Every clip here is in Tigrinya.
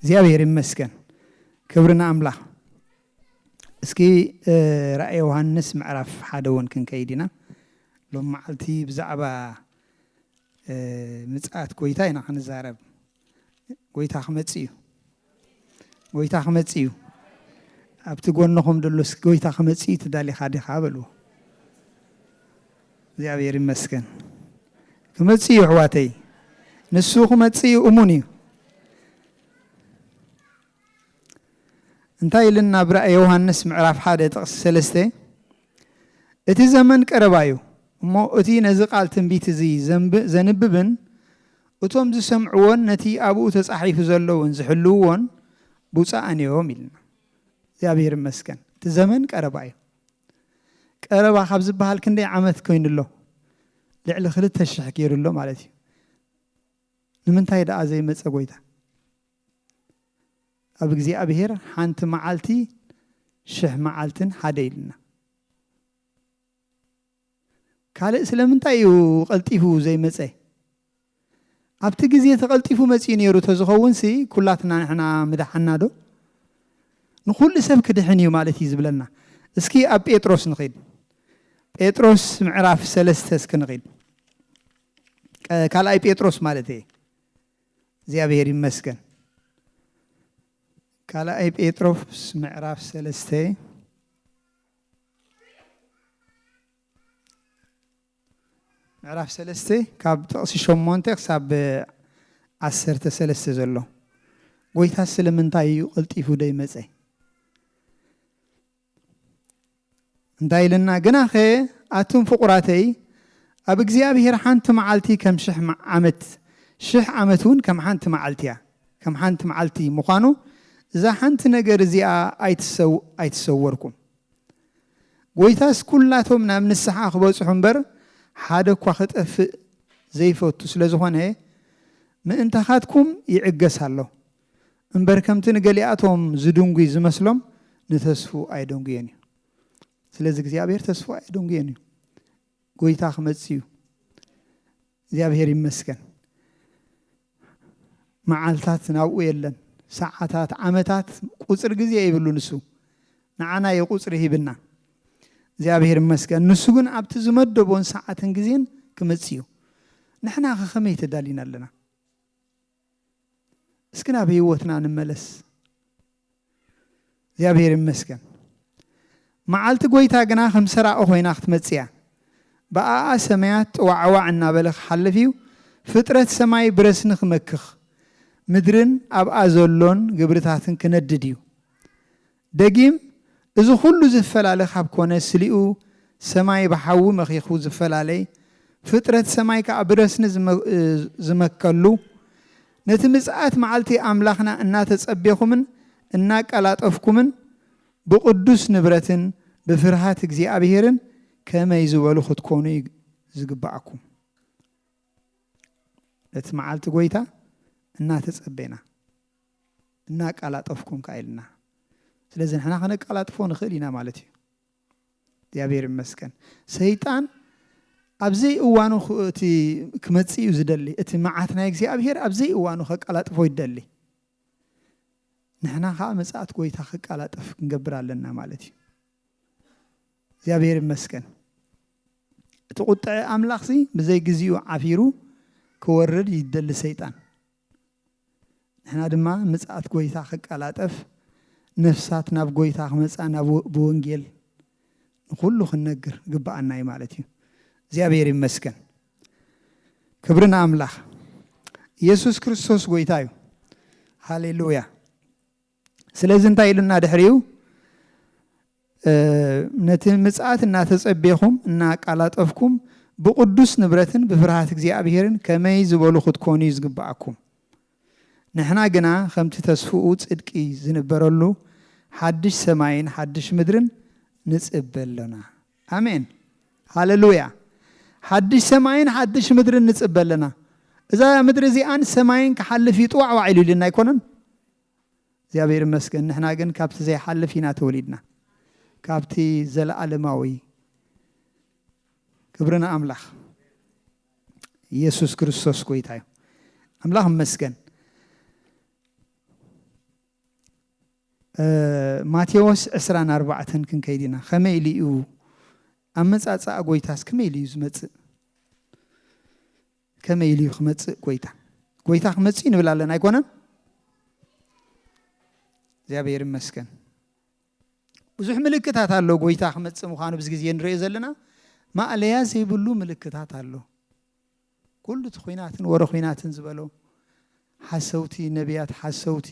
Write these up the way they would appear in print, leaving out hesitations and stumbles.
እግዚአብሔር ይመስገን ክብርና አምላክ እስኪ ራእይ ዮሐንስ ምዕራፍ 1 ክንከይዲና ሎም ማዓልቲ ብዛዕባ ምጽአት ጎይታ ኢና ክንዛረብ ጎይታ ክመጽእ እዩ ኣብቲ ጎንኩም ደሎስ ጎይታ ክመጽእ ትዳሊ ኻዲኻ በልዎ እግዚአብሔር ይመስገን ክመጽእ እዩ ሕዋተይ ንሱ ክመጽእ እሙን እዩ እንታይ ልና ብራእይ ዮሐንስ ምዕራፍ 1 ጥቅስ 3 እቲ ዘመን ቀረባዩ እሞ እቲ ነዚ ቃል ትንቢት እዚ ዘንብብን እቶም ዝሰምዕዎን ነቲ ኣብኡ ተጻሒፉ ዘለውን ዝሕልውዎን ብፃኣንዮም ኢልና እግዚአብሔር ይመስገን እቲ ዘመን ቀረባዩ ቀረባ ካብ ዝበሃል ክንደይ ዓመት ኮይኑሎ ልዕሊ 2000 ገይሩሎ ማለት እዩ ንምንታይ ደኣ ዘይመፀ ጎይታ ኣብ እግዚአብሔር ሓንቲ መዓልቲ 1000 መዓልትን ሓደ ኢልና ካልእ ስለምንታይ እዩ ቀልጢፉ ዘይመፀ ኣብቲ ግዜ ተቀልጢፉ መፅኡ ነይሩ ተዝኸውን ሲ ኩላትና ንሕና ምድሓናዶ ንኩሉ ሰብ ክድሕን እዩ ማለት እዩ ዝብለና እስኪ ኣብ ጴጥሮስ ንኺድ ጴጥሮስ ምዕራፍ 3 እስኪ ንኺድ ካልኣይ ጴጥሮስ ማለት እዩ እግዚአብሔር ይመስገን ካልኣይ ጴጥሮስ ምዕራፍ 3 ምዕራፍ 3 ካብ ጥቕሲ 8 ክሳብ 13 ዘሎ ጎይታ ስለምንታይ እዩ ቀልጢፉ ደይመፀ እንታይ ኢልና ግናኸ ኣቱም ፍቁራተይ ኣብ እግዚአብሔር ሓንቲ መዓልቲ ከም 1000 ዓመት 1000 ዓመት እውን ከም ሓንቲ መዓልቲ እያ ከም ሓንቲ መዓልቲ ምዃኑ እዛ ሓንቲ ነገር እዚኣ ኣይትሰወርኩም ጎይታስ ኩላቶም ናብ ንስሓ ክበጽሑ እምበር ሓደ እኳ ክጠፍእ ዘይፈቱ ስለዝኾነ ምእንታኻትኩም ይዕገስ ኣሎ እምበር ከምቲ ንገሊኣቶም ዝድንጉይ ዝመስሎም ንተስፉ ኣይደንጉየን እዩ ስለዚ እግዚአብሔር ተስፉ ኣይደንጉየን እዩ ጎይታ ክመጽእ እዩ እግዚአብሔር ይመስገን መዓልታት ናብኡ የለን ሰዓታት ዓመታት ቁጽር ጊዜ ይብሉ ንሱ ንዓና የቁጽር ይብና እግዚአብሔር ይመስገን ንሱ ግን ኣብቲ ዝመደቦን ሰዓትን ጊዜን ክመጽእ እዩ ንሕና ከመይ ተዳሊና ኣለና እስኪ ናብ ህይወትና ንመለስ እግዚአብሔር ይመስገን መዓልቲ ጎይታ ግና ከም ሰራቕ ኮይና ክትመጽእ እያ በኣኣ ሰማያት ጥዋዕዋዕ እናበለ ክሓልፍ እዩ ፍጥረት ሰማይ ብረስኒ ክመክኽ ምድርን ኣብኣ ዘሎን ግብርታትን ክነድድ እዩ ደጊም እዚ ኩሉ ዝፈላለ ካብ ኮነ ስሊኡ ሰማይ ብሓዊ መኺኹ ዝፈላለይ ፍጥረት ሰማይ ከዓ ብረስኒ ዝመከሉ ነቲ ምጽኣት መዓልቲ ኣምላኽና እናተጸበኹምን እናቀላጠፍኩምን ብቅዱስ ንብረትን ብፍርሃት እግዚአብሔርን ከመይ ዝበሉ ክትኮኑ ዝግባአኩም እቲ መዓልቲ ጎይታ እናተጸበይና እናቀላጠፍኩም ካይልና ስለዚህ ንሕና ከነቀላጥፎ ንኽእል ኢና ማለት እዩ እግዚአብሔር ይመስገን ሰይጣን ኣብዘይ እዋኑ እቲ ክመጽእ እዩ ዝደሊ እቲ መዓት ናይ እግዚአብሔር ኣብዘይ እዋኑ ከቀላጥፎ ይደሊ ንሕና ከዓ መጽኣት ጎይታ ከቀላጥፍ ክንገብር ኣለና ማለት እዩ እግዚአብሔር ይመስገን እቲ ቁጥዕ ኣምላኽ ሲ ብዘይ ግዚኡ ዓፊሩ ክወርድ ይደሊ ሰይጣን ንሕና ድማ መጽኣት ጎይታ ከቀላጥፍ ነፍሳት ናብ ጎይታ ክመጻ ናብ ብወንጌል ንኩሉ ክንነግር ግባአና እዩ ማለት እዩ እግዚአብሔር ይመስገን ክብርና ኣምላኽ ኢየሱስ ክርስቶስ ጎይታ እዩ ሃሌሉያ ስለዚህ እንታይ ኢሉና ድሕሪው ነቲ ምጽኣት እናተጸበኹም እናቀላጠፍኩም ብቅዱስ ንብረትን ብፍርሃት እግዚአብሔርን ከመይ ዝበሉ ክትኮኑ ዝግባአኩም ንሕና ግና ከምቲ ተስፍኡ ጽድቂ ዝነበረሉ ሓድሽ ሰማይን ሓድሽ ምድርን ንጽበለና አሜን ሃሌሉያ ሓድሽ ሰማይን ሓድሽ ምድርን ንጽበለና እዛ ምድሪ እዚኣን ሰማይን ክሓልፍ ይጥዋዕዋዕ ኢሉ ኢልና ኣይኮነን እግዚአብሔር ይመስገን ንሕና ግን ካብቲ ዘይሓልፍ ኢና ተወሊድና ካብቲ ዘለዓለማዊ ክብርና ኣምላኽ ኢየሱስ ክርስቶስ ጎይታ እዩ ኣምላኽ ይመስገን ማቴዎስ 24 ክንከይዲና ከመይ ኢልዩ ኣመጻጻእ ጎይታስ ከመይ ኢልዩ ዝመጽእ ከመይ ኢልዩ ክመጽእ ጎይታ ክመጽእ ንብል ኣለና ኣይኮነን እግዚአብሔር ይመስገን ብዙሕ ምልክታት ኣሎ ጎይታ ክመጽእ ምዃኑ ብዙ ግዜ ንሪኦ ዘለና ማዕለያ ዘይብሉ ምልክታት ኣሎ ኩሉ ትኹይናትን ወረ ኹይናትን ዝበሎ ሓሰውቲ ነቢያት ሓሰውቲ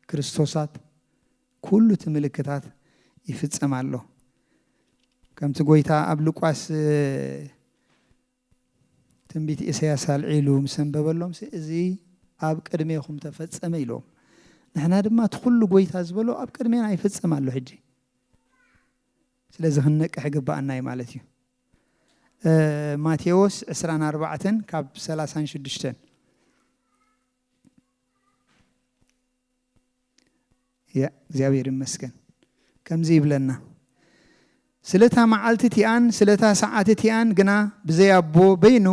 ክርስቶሳት ኩሉ ምልክታት ይፍጸም ኣሎ ከምቲ ጎይታ ኣብ ሉቃስ ትንቢት ኢሳያስ አልዒሉ ምሰንበበሎም እዚ ኣብ ቅድሜኹም ተፈጸመ ኢሎም ንሕና ድማ ትኩሉ ጎይታ ዝበሎ ኣብ ቅድሜና ይፍጸም ኣሎ ሕጂ ስለዚ ክንነቅሕ ግባአና ማለት እዩ ማቴዎስ 24 ካብ 36 ያ እግዚአብሔር ይመስገን ከምዚ ይብለና ስለታ መዓልቲ ቲያን ስለታ ሰዓት ቲያን ግና ብዘያቦ በይኑ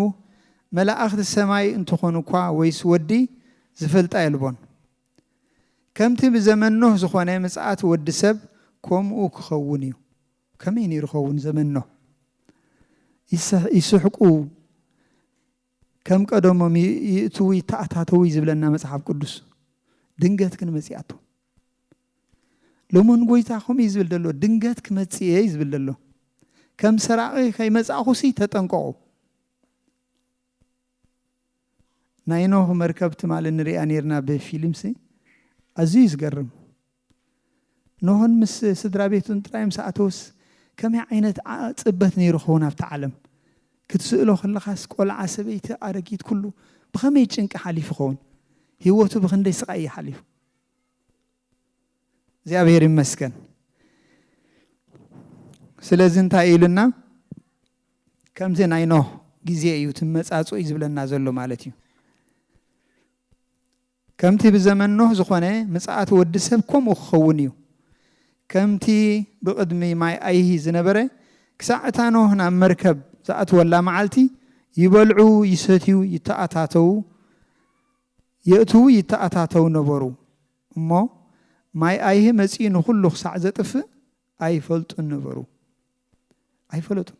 መላእክት ሰማይ እንትኾኑኳ ወይስ ወዲ ዝፈልጣ ይልቦን ከምቲ ብዘመንኖ ዝኾነ ምጽአት ወዲ ሰብ ከምኡ ክኸውን እዩ ከመይ ይርኸውን ዘመንኖ ይስሕቁ ከም ቀደሞም ይእትው ይተኣታተው ዝብለና መጽሐፍ ቅዱስ ድንገት ክንመጽያቶ لمن قويتاهم يزبل دلو دنجات كمتسي يزبل دلو كم سراقي كي مزاخوسي تتنقعو ناينوه مركبت مال نري أنيرنا بفيلم سي عزيز قرم نوهن مس سدرابيتون ترايم ساعتوس كم عينت صبتني رخونا بتعلم كتسألو خلقاس قول عسبيت أرقيت كله بخمي يتشنك حليف خون هيوتو بخندي سقاي حليف እግዚአብሔር ይመስገን ስለዚህ እንታይ ይልና ከምዚ ናይ ኖህ ጊዜ እዩ ትመጻጹ ይዝብለና ዘሎ ማለት እዩ ከምቲ ብዘመን ኖህ ዝኾነ ምጽአት ወዲ ሰብ ከምኡ ክኸውን እዩ ከምቲ ብቅድሚ ማይ ኣይሂ ዝነበረ ክሳዕታ ኖህ ናብ መርከብ ዝኣትወላ መዓልቲ ይበልዑ ይሰትዩ ይተኣታተው የእትው ይተኣታተው ነበሩ እሞ ማይ ኣይሂ መጽኢኑ ሁሉ ክሳዕ ዘጥፍ ኣይፈልጡ ነበሩ ኣይፈለጡ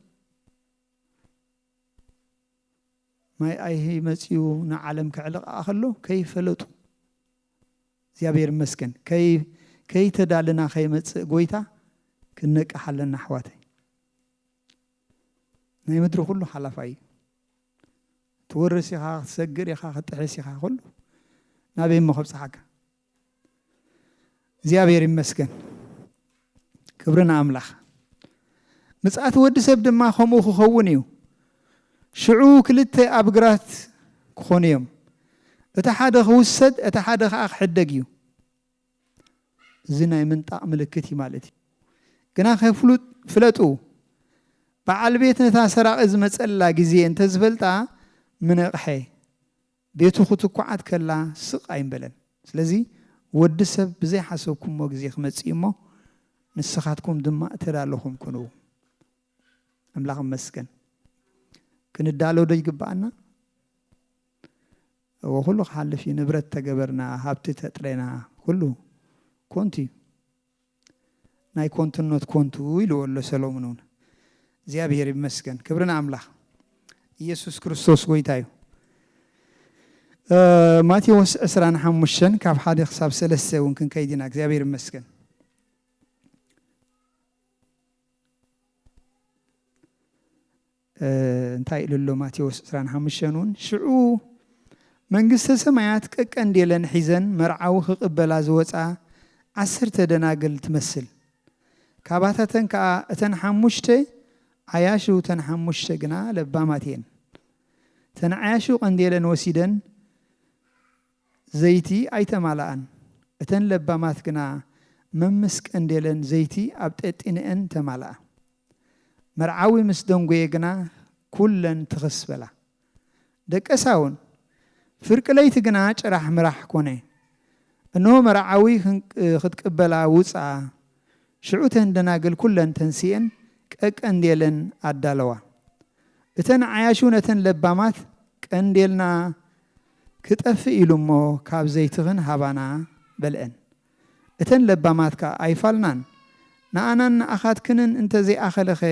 ማይ ኣይሂ መጽኡ ንዓለም ክዕልቕ ኣኸሎ ከይፈለጡ እግዚአብሔር ይመስገን ከይተዳልና ከይመጽእ ጎይታ ክንነቅሓለና ኣሕዋተይ ናይ ምድሪ ሁሉ ሓላፋይ ትወርስ ኢኻ ክትሰግር ኢኻ ክትጥሕስ ኢኻ ሁሉ ናበይ እሞ ከብፅሓካ እግዚአብሔር ይመስገን ክብርና አምላኽ ምጽአት ወዲ ሰብ ድማ ከምኡ ክኸውን እዩ ሽዑ ክልተ ኣብግራት ክኾኑ እዮም እቲ ሓደ ክውሰድ እቲ ሓደ ከዓ ክሕደግ እዩ እዚ ናይ ምንጣቕ ምልክት እዩ ማለት እዩ ግና ፍለጡ በዓል ቤት ነታ ሰራቂ ዝመፀላ ግዜ እንተዝፈልጣ ምንቕሐ ቤቱ ክትኳዓት ከላ ስቕ ኣይንበለን ስለዚ ወዲ ሰብ ብዘይ ሓሰብኩሞ ግዜ ክመጽእ እሞ ንስኻትኩም ድማ እተዳለኹም ኩኑ ኣምላኽ ይመስገን ክንዳለው ዶ ይግባአና ወኩሉ ክሓልፍ ንብረት ተገበርና ሃብቲ ተጥረና ኩሉ ኮንቲ ናይ ኮንትኖት ኮንቱ ኢሉ ወሎ ሰሎሞን እግዚአብሔር ይመስገን ክብርና አምላኽ ኢየሱስ ክርስቶስ ጎይታ እዩ ማቴዎስ 25 ካብ 1 ክሳብ 3 እውን ክንከይድና እግዚአብሔር ይመስገን እንታይ ኢሉሎ ማቴዎስ 25 እውን ሽዑ መንግስተ ሰማያት ቀቀንዴለን ሒዘን መርዓዊ ክቅበላ ዝወፃ 10 ደናግል ትመስል ካባታተን ከዓ እተን 5 ዓያሹ እተን 5 ግና ለባማት እየን እተን ዓያሹ ቀንዴለን ወሲደን ዘይቲ ኣይተማላአን እተን ለባማት ግና መምስ ቀንዴለን ዘይቲ ኣብ ጠጢነን ተማላአ መርዓዊ ምስ ደንጎየ ግና ኩለን ትኽስበላ ደቀሳውን ፍርቂ ለይቲ ግና ጭራሕ ምራሕ ኮነ እንሆ መርዓዊ ክትቅበላ ውፃ ሽዑተን ደናግል ኩለን ተንሲአን ቀቀንዴለን ኣዳለዋ እተን ዓያሹ ነተን ለባማት ቀንዴልና ክጠፍ ኢሉ እሞ ካብ ዘይትኽን ሃባና በልአን እተን ለባማትካ ኣይፋልናን ንኣናን ኣኻትክንን እንተ ዘይኣኸለኸ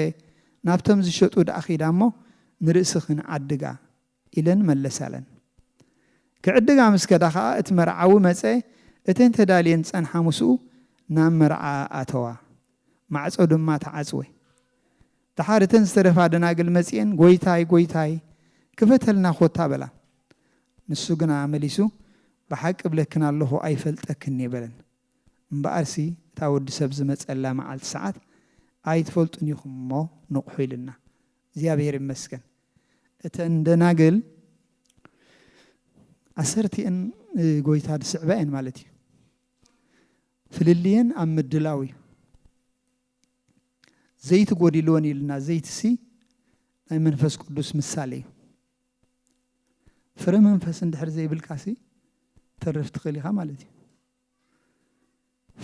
ናብቶም ዝሸጡ ዳኺዳሞ ንርእስኽን ዓድጋ ኢለን መለሳለን ክዕድጋ ምስከዳ ከዓ እቲ መርዓዊ መፀ እተን ተዳልየን ፀንሓ ምስኡ ናብ መርዓ ኣተዋ ማዕፆ ድማ ተዓፅወ ድሓር እተን ዝተደፋ ደናግል መፅአን ጎይታይ ክፈተልና ኾታ በላ ንሱ ግና መሊሱ ብሓቂ ብለክና ኣለኹ ኣይፈልጠክን ይበለን እምበኣርሲ እታ ወዲ ሰብ ዝመፀላ መዓልቲ ሰዓት ኣይትፈልጡን ኢኹም እሞ ንቑሑ ኢልና እግዚኣብሔር ይመስገን እተን ደናግል ዓሰርቲአን ጎይታ ድስዕበአን ማለት እዩ ፍልልየን ኣብ ምድላው እዩ ዘይቲ ጎዲልዎን ኢልና ዘይትሲ ናይ መንፈስ ቅዱስ ምሳሌ እዩ ፍረ መንፈስ እንድሕር ዘይብልካሲ ተርፍ ትኽእል ኢኻ ማለት እዩ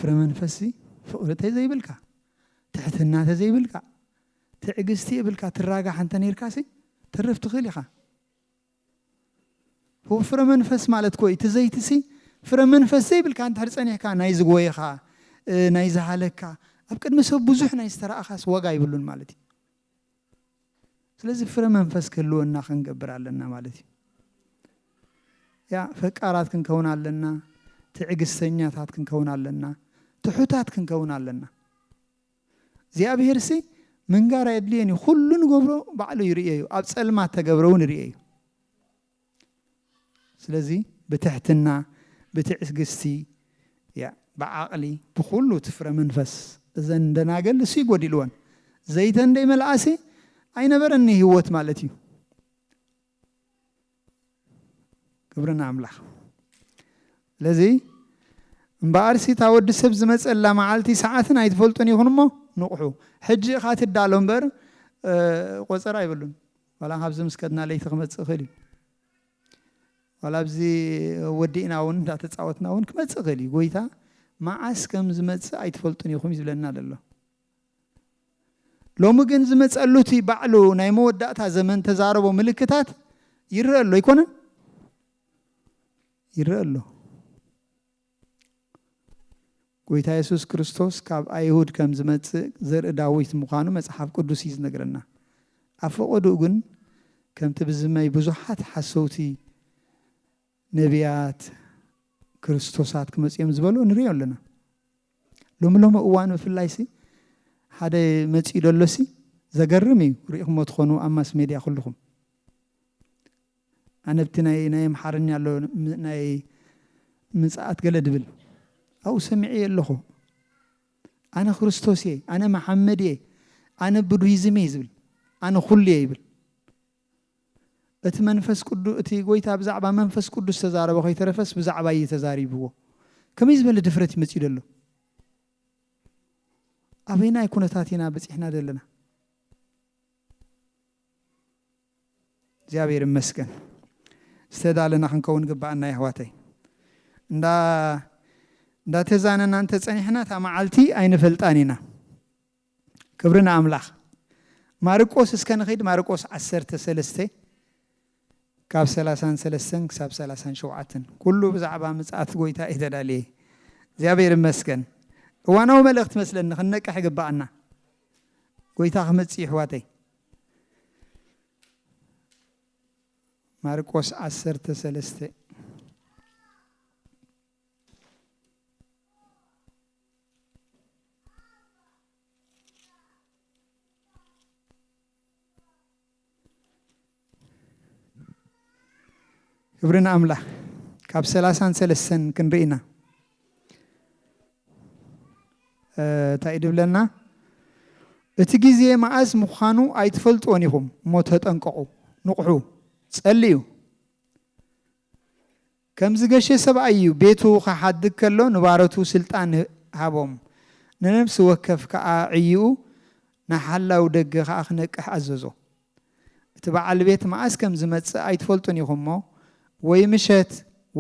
ፍረ መንፈስ ፍቕሪ ተዘይብልካ ትሕትና ተዘይብልካ ትዕግስቲ የብልካ ትራጋሕ እንተ ነይርካሲ ተርፍ ትኽእል ኢኻ ፍረ መንፈስ ማለት ኮይ ትዘይትሲ ፍረ መንፈስ ዘይብልካ እንድሕር ፀኒሕካ ናይ ዝጎየኻ ናይ ዝሃለካ ኣብ ቅድሚ ሰብ ብዙሕ ናይ ዝተረኣኻስ ዋጋ ይብሉን ማለት እዩ ስለዚ ፍረ መንፈስ ክህልወና ክንገብር ኣለና ማለት እዩ ያ ፈቃራት ክንከውን ኣለና ትዕግስተኛታት ክንከውን ኣለና ትሑታት ክንከውን ኣለና እግዚኣብሔርሲ ምንጋር የድልየን ኩሉ ንገብሮ ባዕሉ ይርአዩ ኣብ ፀልማት ተገብረውን ይርአዩ ስለዚ ብትሕትና ብትዕግስቲ ያ ብዓቕሊ ብኩሉ ትፍረ መንፈስ እዘን ደናገል እሱ ይጎዲልወን ዘይተን እንደይ መልኣሲ ኣይነበረኒ ህይወት ማለት እዩ ክብርና ኣምላኽ ስለዚ እምበኣርሲ እታ ወዲ ሰብ ዝመፀላ መዓልቲ ሰዓትን ኣይትፈልጡን ይኹን እሞ ንቑሑ ሕጂ ኢኻ ትዳሎ እምበር ቆፀር ኣይብሉን ዋላ ካብዚ ምስከድና ለይቲ ክመፅእ ክእል እዩ ዋላ ኣብዚ ወዲእና እውን እንዳተፃወትና እውን ክመፅእ ክእል እዩ ጎይታ መዓስ ከም ዝመፅእ ኣይትፈልጡን ኢኹም ዝብለና ዘሎ ሎሚ ግን ዝመፀሉ እቲ ባዕሉ ናይ መወዳእታ ዘመን ተዛረቦ ምልክታት ይርአ ኣሎ ይኮነን ይርአ ኣሎ ጎይታ ኢየሱስ ክርስቶስ ካብ ኣይሁድ ከም ዝመፅእ ዘርኢ ዳዊት ምዃኑ መጽሓፍ ቅዱስ እዩ ዝነግረና ኣብ ፈቐዱኡ ግን ከምቲ ብዝመይ ብዙሓት ሓሰውቲ ነቢያት ክርስቶሳት ክመፅኦም ዝበሉ ንሪኦ ኣለና ሎሚ እዋን ብፍላይሲ ሓደ መፅኡ ደሎሲ ዘገርም እዩ ርኢኹሞ ትኾኑ ኣብ ማስ ሜድያ ኩልኹም ኣነ ብቲ ናይ ኣምሓርኛ ኣሎ ናይ ምፅኣት ገለ ድብል ኣብኡ ሰሚዐ ኣለኹ ኣነ ክርስቶስ እየ ኣነ መሓመድ እየ ኣነ ቡድሂዝም እየ ዝብል ኣነ ኩሉ እየ ይብል እቲ መንፈስ ቅዱስ እቲ ጎይታ ብዛዕባ መንፈስ ቅዱስ ተዛረበ ከይተረፈስ ብዛዕባ እዩ ተዛሪብዎ ከመይ ዝበለ ድፍረት ይመፅኡ ደሎ ኣበይናይ ኩነታት ኢና በፂሕና ዘለና እግዚአብሔር ይመስገን ዝተዳለና ክንከውን ግባአና ይህዋተይ እንዳተዛነና እንተ ፀኒሕና ታ መዓልቲ ኣይንፈልጣን ኢና ክብርና ኣምላኽ ማርቆስ እስከ ንኸይድ ማርቆስ 13 ካብ 33 ክሳብ 37 ኩሉ ብዛዕባ ምጽኣት ጎይታ ይተዳልየ እግዚአብሔር ይመስገን እዋናዊ መልእኽቲ መስለኒ ክንነቅሕ ይግባአና ጎይታ ክመፅእ ይሕዋተይ ማርቆስ 13 ክብርና ኣምላኽ ካብ 33 ክንርኢና እንታይ ድብለና እቲ ግዜ መዓዝ ምዃኑ ኣይትፈልጥዎን ኢኹም እሞ ተጠንቀቑ ንቑሑ ጸልዩ ከም ዝገሸ ሰብኣይ እዩ ቤቱ ክሓድግ ከሎ ንባረቱ ስልጣን ሃቦም ንነብሲ ወከፍ ከዓ ዕይኡ ናሓላው ደገ ከዓ ክነቅሕ ኣዘዞ እቲ በዓል ቤት መዓዝ ከም ዝመፅእ ኣይትፈልጡን ኢኹም እሞ ወይ ምሸት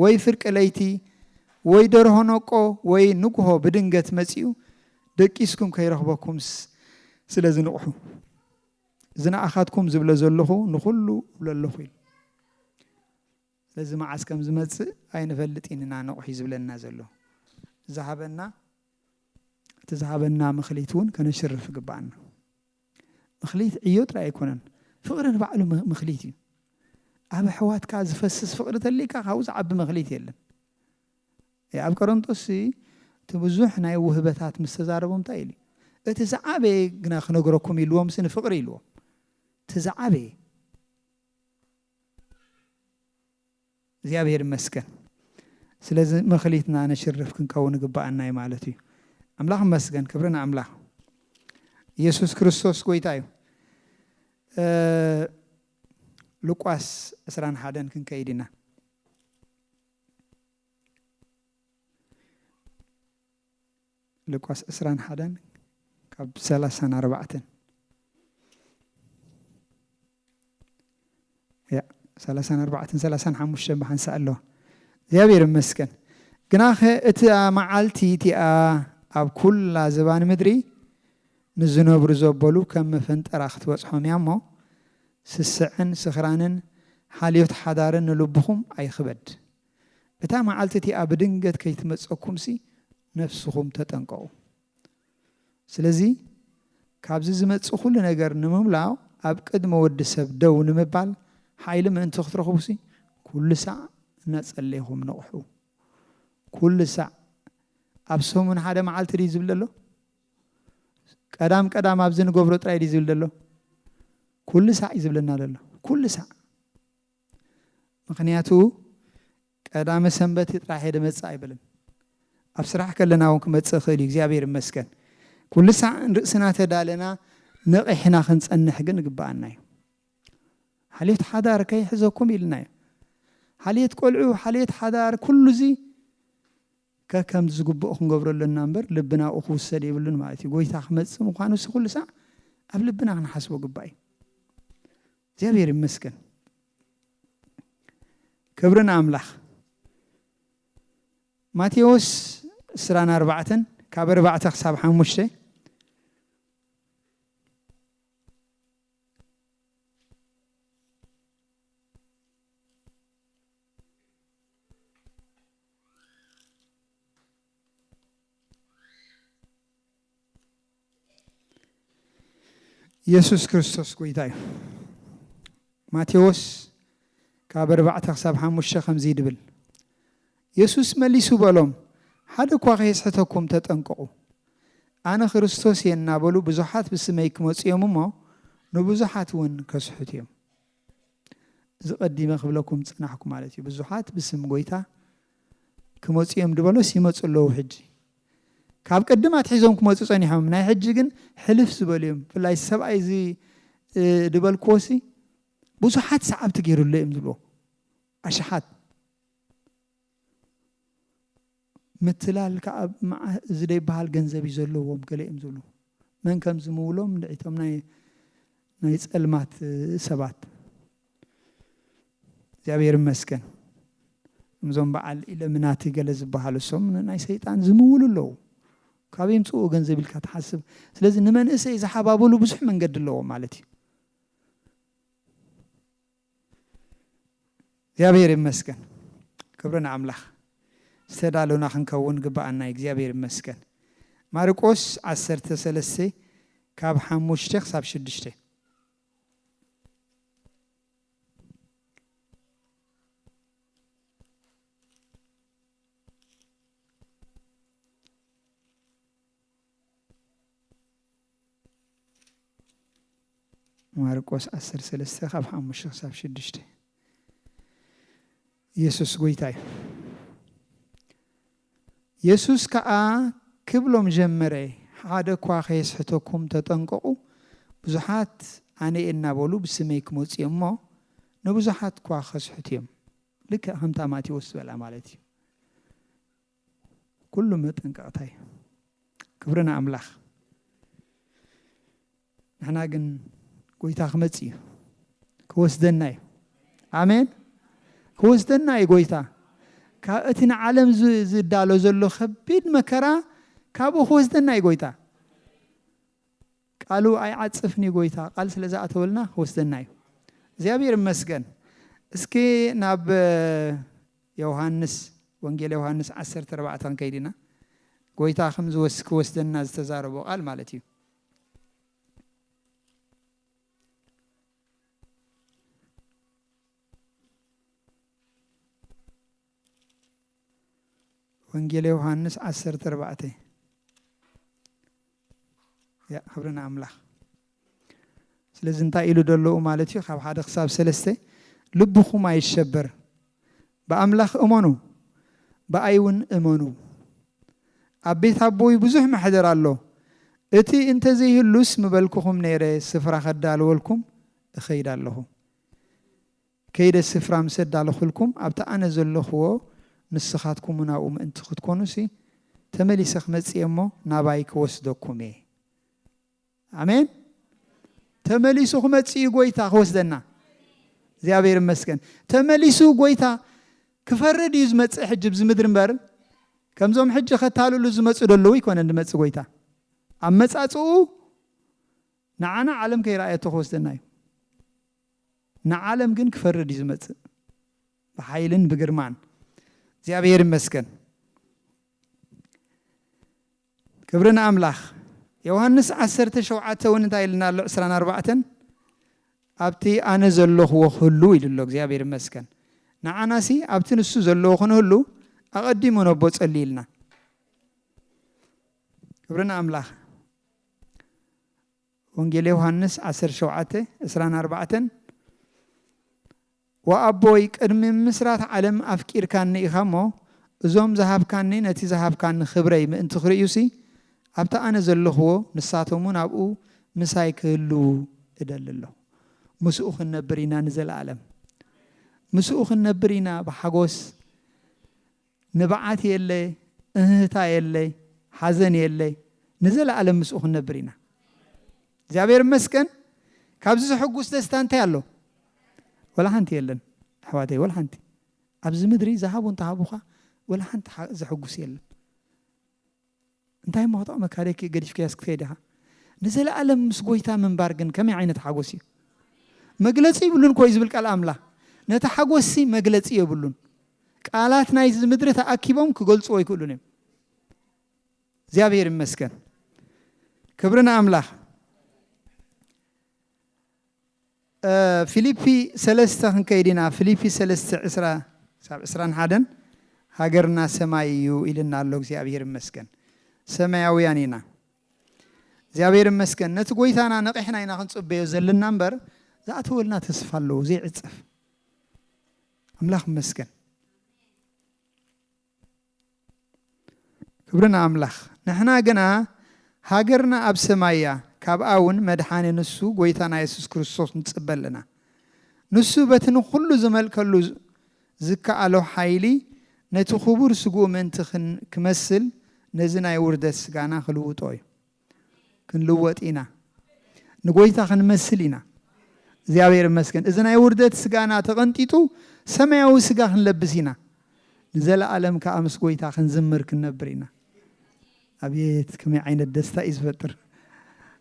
ወይ ፍርቂ ለይቲ ወይ ደርሆ ነቆ ወይ ንጉሆ ብድንገት መፅኡ ደቂስኩም ከይረኽበኩም ስለዚ ንቑሑ ዝነኣኻትኩም ዝብለ ዘለኹ ንኹሉ ብለለኹ ኢሉ ስለዚ መዓዝ ከም ዝመፅእ ኣይንፈልጥን ኢና ንቑሒ ዝብለና ዘሎ ዝሃበና تزهبنا مخليتون كنشرف قبعنا مخليت عيوت لا يكونن فقرن بعلو مخليتي أبا حوات كاز فسس فقرة اللي كاوز عب مخليتي يلا يا أب كرنتوسي تبزوحنا وهبتات مستزاربهم تايلي اتزعابي قنا خنقركم يلوم سن فقري يلوم تزعابي زيابير مسكن سلازم مخليتنا أنا شرف كنكون قبعنا مالتي أملاح مسكن كبرنا أملاح يسوع كريستوس كويتايو لوقاس أسران حدن كن كيدنا لوقاس أسران حدن كاب 34 يا 34 بحن سأله زيابير مسكن قناخ اتا معالتي تيا أب كل زبان مدري نزنو برزو بولو كم فنت أراخت وصحهم يامو سسعن سخرانن حاليوت حدارن نلبخم أي خبد اتا معالتي تيا بدنجت كي تمسكم سي نفسهم تتنقو سلازي كابزي زمتصو كل نجر نمملاو أب قد مود سب دو نمبال حايل من تخطرخو سي كل ساعة نصليهم نوحو كل ساعة أبسهم من هذا معال تريز بالله قدام أبزن قبرو تراي ريز بالله كل ساعة يزبلنا لله كل ساعة مخنياتو قدام سنبتي راح يد متصاي بلن أبصراح كلنا ونك متصخلي እግዚአብሔር ይመስገን كل ساعة رأسنا تدالنا نقحنا خنصنح ግን ግባአና حاليت حدار كي حزكم إلنا حاليت قلعو حاليت حدار كل زي كم زقبو أخن قبر لنا نمبر لبنا أخو السدي بلن مالتي قويت أحمد سمقانو كل ساعة قبل لبنا نحسبو قباي እግዚአብሔር ይመስገን كبرنا أملاح ماتيوس سرانا 4 كابر 4 حساب حموشته يسوع كريستوس كويتاي ماتيوس كابر 4 حساب حموشته 5 دبل يسوع مليسو بالهم حدا كوا يسحتكم تتنققوا أنا كريستوس ينابلو بزحات بسميكم وصيامو نبزحات ون كسحتيم زقدي ما قبلكم صنحكم مالتي بزحات بسم غويتا كموصيام دبلو سيمصلو حجي كاب قدمات حيزوم كموصو صنيحهم ناي حجي كن حلف زبليم فلاي سبعي زي دبل كوسي بزحات صعب تغيروا لهم دلو اشحات متلال كاب مع زدي بحال ገንዘብ ይዘለውም ገለይም ዘሉ من كم زمولهم دعيتهم ناي صلمات سبات እግዚአብሔር ይመስገን ምዞም በዓል ኢለምናት ገለዝ በሐል ሶም ናይ ሰይጣን ዝምውሉለው ካብም ጽኦ ገንዘብ ይልካ ተሐስብ ስለዚህ ንመንእሰ ይዘሓባበሉ ብዙሕ መንገድ ለው ማለት እዩ እግዚአብሔር ይመስገን ክብርና አምላክ استدالونا خنكون قبعنا እግዚአብሔር ይመስገን ማርቆስ 10:3 ካብ 5 حساب 6 ማርቆስ 10:3 ካብ 5 حساب 6 ኢየሱስ ጎይታይ يسوس كأ كبلهم جمرة هذا كوا يسحتكم تتنقوا بزحات أنا إننا بقولوا بسميك موسيقى ما نبزحات كوا خسحتيم لك هم تاماتي وسولا مالتي كل ما تنقطعي كبرنا أملاخ نحنا جن قوي تخمتي كوس دناي آمين كوس دناي قويتا كأتنا عالم زدالو زلو خبيد مكرا كابو خوزدنا يقويتا قالوا أي عطفني قويتا قال سلزا أتولنا خوزدنا زيابير مسكن اسكي ناب يوحنس وانجيل يوحنس 10:4 كيدنا ጎይታ ከም ዝወስደና ዝተዛረቦ ቃል ማለት እዩ ወንጌል ዮሐንስ 14 ያ خبرنا አምላክ ስለዚህ እንታይ ኢሉ ደለው ማለት እዩ ካብ ሓደ ክሳብ 3 ልብኹም አይሸበር በአምላክ እመኑ በአይውን እመኑ አቤት አቦይ ብዙሕ ማሕደር አሎ እቲ እንተ ዘይህሉስ ምበልኩኹም ነይረ ስፍራ ከዳልወልኩም እኸይዳለሁ ከይደ ስፍራ ምሰዳልኹልኩም ኣብታ ኣነ ዘለኽዎ ንስኻትኩም ናኡ ምእንቲ ክትኮኑሲ ተመሊሰ ክመጽእሞ ናባይ ክወስደኩም እየ አሜን ተመሊሱ ክመጽእ ጎይታ ክወስደና እግዚአብሔር ይመስገን ተመሊሱ ጎይታ ክፈርድ እዩ ዝመጽእ ሕጂ ብዝምድር እምበር ከምዞም ሕጂ ከታልሉ ዝመጽእ ደለው ይኮነ እንድመጽእ ጎይታ ኣብ መጻጽኡ ንዓና ዓለም ከይራእየቶ ክወስደና እዩ ንዓለም ግን ክፈርድ እዩ ዝመጽእ ብሓይልን ብግርማን እግዚአብሔር ይመስገን ክብርና አምላክ ዮሐንስ 17 እንታይ ኢልና ኣሎ 24 ኣብቲ ኣነ ዘለኽዎ ሁሉ ይልሎ እግዚአብሔር ይመስገን ንዓናሲ ኣብቲ ንሱ ዘለዎ ሁሉ ኣቀዲሙ ነቦ ጸሊልና ክብርና አምላክ ወንጌል ዮሐንስ 17:24 ወአቦይ ቅድሚ ምስራት ዓለም ኣፍቂርካኒ ኢኻሞ እዞም ዝሃብካኒ ነቲ ዝሃብካኒ ክብረይ ምእንቲ ክርእዩሲ ኣብታ ኣነ ዘለኽዎ ንሳቶሙን ኣብኡ ምሳይ ክህሉ እደልሎ ምስኡ ክንነብር ኢና ንዘለዓለም ምስኡ ክንነብር ኢና ብሓጎስ ንበዓት የለ እህታ የለ ሓዘን የለ ንዘለዓለም ምስኡ ክንነብር ኢና እግዚአብሔር ይመስገን ካብዚ ዝሕጉስ ደስታ እንታይ ኣሎ ወላ ሓንቲ የለን ኣሕዋተይ ወላ ሓንቲ ኣብዚ ምድሪ ዝሃቡን ተሃቡኻ ወላ ሓንቲ ዝሕጉስ የለን እንታይ መውጣ መካሪክ ገዲፍካ ያስከይደኻ ንዘለዓለም ምስ ጎይታ ምንባር ግን ከመይ ዓይነት ሓጎስ እዩ መግለጺ ይብሉን ኮይ ዝብል ቃል ኣምላኽ ነታ ሓጎሲ መግለጺ ይብሉን ቃላት ናይ ምድሪ ተኣኪቦም ክገልጽዎ ይክእሉን እዮም እግዚአብሔር ይመስገን ክብርና አምላክ ፊልጵ 3 ክንከይድና ፊልጵ 3:21 ሃገርና ሰማይ እዩ ኢልና ኣሎ እግዚአብሔር ይመስገን ሰማያውያን ኢና እግዚአብሔር ይመስገን ነቲ ጎይታና ነቂሕና ኢና ክንጽበዮ ዘለና እምበር ዝኣተወልና ተስፋ ኣለዎ ዘይዕጸፍ አምላክ ይመስገን ክብርና አምላክ ንሕና ግና ሃገርና ኣብ ሰማያ ካብኣውን መድሓኒ ንሱ ጎይታና ኢየሱስ ክርስቶስ ንጽበለና ንሱ በትን ሁሉ ዝመልከሉ ዝከኣሎ ሓይሊ ነቲ ክቡር ስጉእ ምእንቲ ክመስል ነዚ ናይ ውርደት ስጋና ክልውጦ እዩ ክንልወጥ ኢና ንጎይታ ክንመስል ኢና እግዚአብሔር ይመስገን እዚ ናይ ውርደት ስጋና ተቐንጢጡ ሰማያዊ ስጋ ክንለብስ ኢና ንዘለዓለም ከዓ ምስ ጎይታ ክንዝምር ክንነብር ኢና አቤት ከመይ ዓይነት ደስታ እዩ ዝፈጥር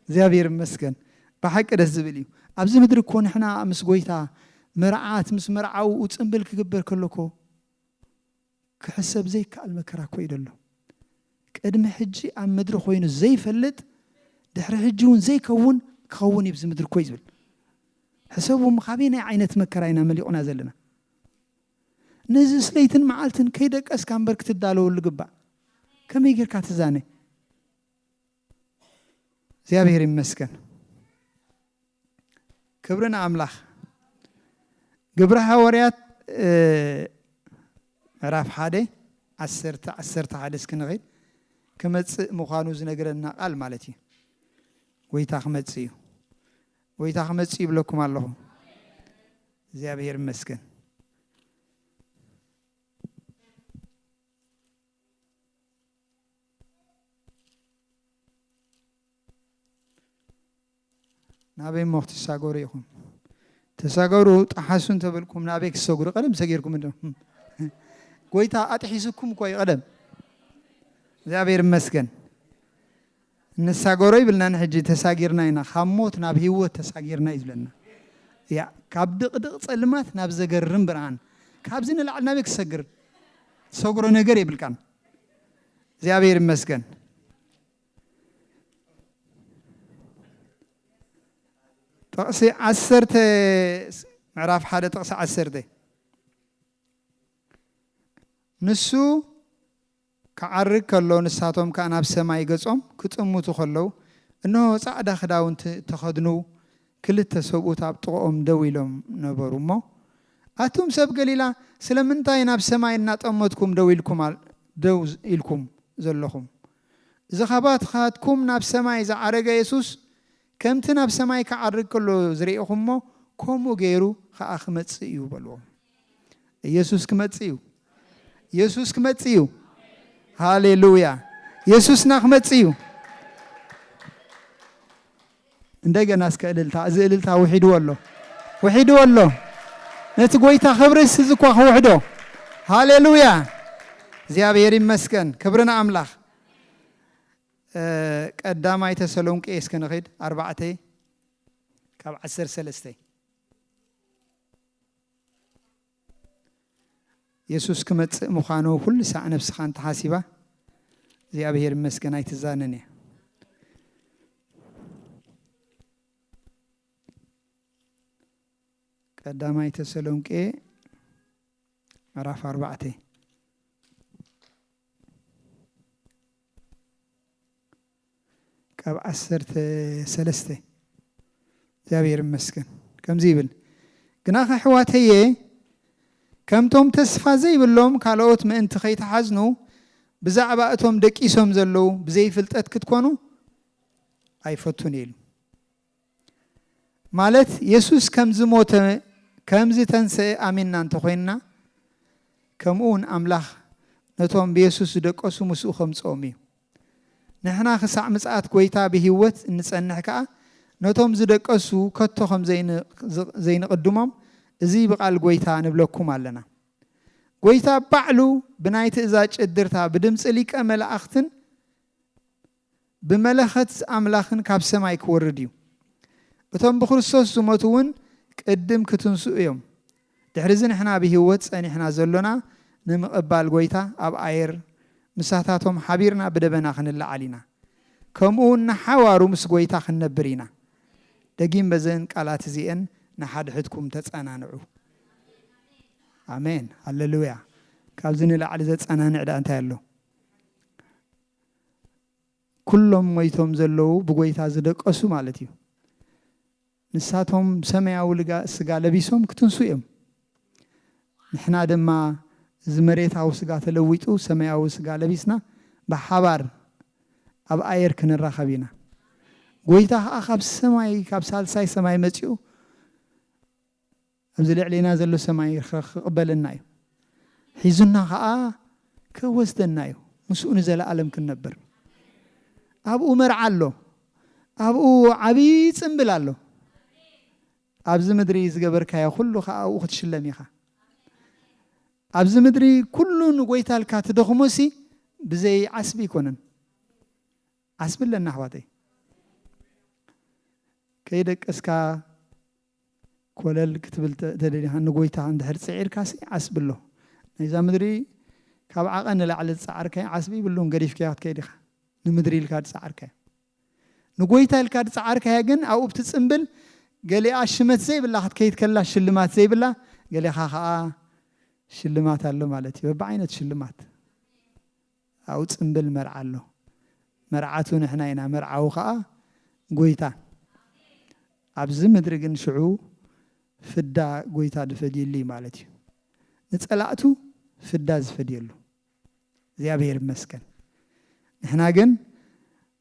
እግዚአብሔር ይመስገን ብሓቂ ደስ ዝብል እዩ ኣብዚ ምድሪ እኮ ንሕና ምስ ጎይታ መርዓት ምስ መርዓው ጽምብል ክግበር ከለኮ ክሕሰብ ዘይከኣል መከራ እኮ እዩ ደሎ ቅድሚ ሕጂ ኣብ ምድሪ ኮይኑ ዘይፈልጥ ድሕሪ ሕጂ እውን ዘይከውን ክኸውን እዩ ብዚ ምድሪ እኮ እዩ ዝብል ሕሰቡ ካበይ ናይ ዓይነት መከራ ኢና መሊቑና ዘለና ነዚ ስለይትን መዓልትን ከይደቀስካ እምበር ክትዳለወሉ ግባእ ከመይ ጌርካ ትዛነ እግዚአብሔር ይመስገን ክብርና አምላክ ግብረ ሐዋርያት ምዕራፍ 1:11 ክንኸይድ ክመጽእ ምዃኑ ዝነገረና ቃል ማለት እዩ ጎይታ ክመጽእ እዩ ጎይታ ክመጽእ ይብለኩም ኣለኹ እግዚአብሔር ይመስገን ናበይ ሞኽት ተሳገሩ ይኹም ተሳገሩ ጣሓሱን ተበልኩም ናበይ ክሰግሩ ቀደም ሰጊርኩም እንዶ ጎይታ ኣጥሒስኩም ኮይ ቀደም እግዚአብሔር ይመስገን ንሳገሩ ይብልና ንሕጂ ተሳጊርና ኢና ካብ ሞት ናብ ህይወት ተሳጊርና ይብለና ያ ካብ ድቅድቅ ጸልማት ናብ ዘገርም ብርሃን ካብዚ ንላዕል ናበይ ክሰግር ሰግሮ ነገር ይብልካን እግዚአብሔር ይመስገን طقس 10 ምዕራፍ 1 طقس 10 ንሱ ከዓርግ ከሎ ንሳቶም ከናብ ሰማይ ገጾም ክጥሙቱ ከለው እነሆ ጻዕዳ ክዳውንቲ ተኸድኑ ክልተ ሰብኡት ኣብ ጥቕኦም ደው ኢሎም ነበሩ እሞ ኣቱም ሰብ ገሊላ ስለምንታይ ናብ ሰማይ እናጠመትኩም ደው ኢልኩም ዘለኹም ዝኸባትኩም ናብ ሰማይ ዝዓረገ ኢየሱስ ከምቲ ናብ ሰማይ ከዓርግ ከሎ ዝሪኢኹሞ ከምኡ ገይሩ ከዓ ክመጽእ እዩ በልዎም ኢየሱስ ክመጽእ እዩ ኢየሱስ ክመጽእ እዩ ሃሌሉያ ኢየሱስና ክመጽእ እዩ እንደገና እስከ እልልታ ውሒዱ ኣሎ ነቲ ጎይታ ክብርስ ዝኳ ክውሕዶ ሃሌሉያ እግዚአብሔር ይመስገን ክብርና አምላክ ቀዳማይ ተሰሎንቄ እስከ ንኺድ 4 ካብ 13 ኢየሱስ ክመጽእ ምዃኑ ኩሉ ሰዓት ነፍስኻ እንተሓሲባ እግዚአብሔር ይመስገን ኣይትዛነን እያ ቀዳማይ ተሰሎንቄ ምዕራፍ 4 ካብ 13 እግዚአብሔር ይመስገን ከምዚ ይብል ግና ኣሕዋተየ ከምቶም ተስፋ ዘይብሎም ካልኦት ምእንቲ ከይተሓዝኑ ብዛዕባ እቶም ደቂሶም ዘለው ብዘይ ፍልጠት ክትኮኑ ኣይፈቱን ኢሉ ማለት ኢየሱስ ከምዚ ሞተ ከምዚ ተንስአ ኣሚንና እንተኮይንና ከምኡን ኣምላኽ ነቶም ብኢየሱስ ዝደቀሱ ምስኡ ከምጾም እዩ ንሕና ክሳዕ ምጽኣት ጎይታ ብህይወት እንጸንሕ ከዓ ነቶም ዝደቀሱ ከቶ ከም ዘይንቅድሞም እዚ ብቃል ጎይታ ንብለኩም ኣለና ጎይታ ባዕሉ ብናይ ትእዛዝ ጭድርታ ብድምፂ ሊቀ መላእኽትን ብመለኸት ኣምላኽን ካብ ሰማይ ክወርድ እዩ እቶም ብክርስቶስ ዝሞቱ እውን ቅድም ክትንስኡ እዮም ድሕሪዚ ንሕና ብህይወት ጸኒሕና ዘሎና ንምቕባል ጎይታ ኣብ ኣየር ምሳታቶም ሓቢርና ብደበና ክንላዓል ኢና ከምኡ ንሓዋሩ ምስ ጎይታ ክንነብር ኢና ደጊም በዘን ቃላት እዚአን ንሓድሕትኩም ተጸናንዑ አሜን ሃሌሉያ ካብዚ ንላዕሊ ዘጸናንዕ ዳ እንታይ ኣሎ ኩሎም ሞይቶም ዘለው ብጎይታ ዝደቀሱ ማለት እዩ ንሳቶም ሰማያዊ ስጋ ለቢሶም ክትንሱ እዮም ንሕና ድማ ዝመሬታዊ ስጋ ተለዊጡ ሰማያዊ ስጋ ለቢስና ብሓባር ኣብ ኣየር ክንራኸብ ኢና ጎይታ ካብ ሰማይ ካብ ሳልሳይ ሰማይ መጽኡ ኣብዚ ልዕሊና ዘሎ ሰማይ ክቕበለና እዩ ሒዙና ከዓ ከወስደና እዩ ምስኡ ንዘለኣለም ክንነብር ኣብኡ መርዓ ኣሎ ኣብኡ ዓብዪ ጽምብል ኣሎ ኣብዚ ምድሪ ዝገበርካዮ ኩሉ ከዓ ኣብኡ ክትሽለም ኢኻ ኣብዚ ምድሪ ኩሉ ንጎይታልካ ትደኽሞሲ ብዘይ ዓስቢ ይኮነን ዓስብለና ኣሕዋተይ ከይደቀስካ ኮለል ክትብል ተደሊኻ ንጎይታ እንድሕር ፅዒርካሲ ዓስብሎ ናይዛ ምድሪ ካብ ዓቐን ንላዕሊ ዝፀዓርካዮ ዓስቢ ይብሉን ገዲፍካዮ ክትከይድ ኢኻ ንምድሪ ኢልካ ዝፀዓርካዮ ንጎይታ ኢልካ ዝፀዓርካዮ ግን ኣብኡ ብትፅምብል ገሊኣ ሽመት ዘይብላ ክትከይድ ከላ ሽልማት ዘይብላ ገሊኻ ከዓ ሽልማት ኣሎ ማለት እዩ በዓይነት ሽልማት ኣብኡ ፅምብል መርዓ ኣሎ መርዓቱ ንሕና ኢና መርዓው ከዓ ጎይታ ኣብዚ ምድሪ ግን ሽዑ ፍዳ ጎይታ ድፈድየሉ ማለት እዩ ንጸላእቱ ፍዳ ዝፈድየሉ እግዚአብሔር ይመስገን ንሕና ግን